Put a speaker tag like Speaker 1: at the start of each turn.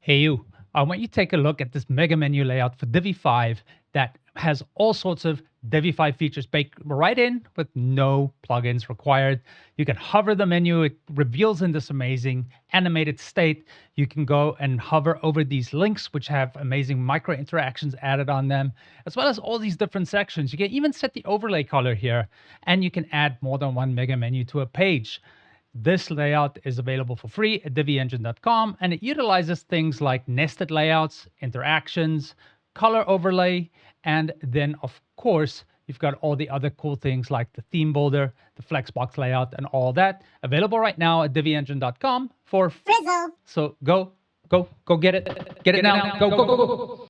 Speaker 1: Hey you, I want you to take a look at this mega menu layout for Divi 5 that has all sorts of Divi 5 features baked right in with no plugins required. You can hover the menu, it reveals in this amazing animated state. You can go and hover over these links, which have amazing micro interactions added on them, as well as all these different sections. You can even set the overlay color here, and you can add more than one mega menu to a page. This layout is available for free at diviengine.com, and it utilizes things like nested layouts, interactions, color overlay, and then, of course, you've got all the other cool things like the theme builder, the flexbox layout, and all that available right now at diviengine.com for
Speaker 2: Frizzle.
Speaker 1: So go get it now. Go.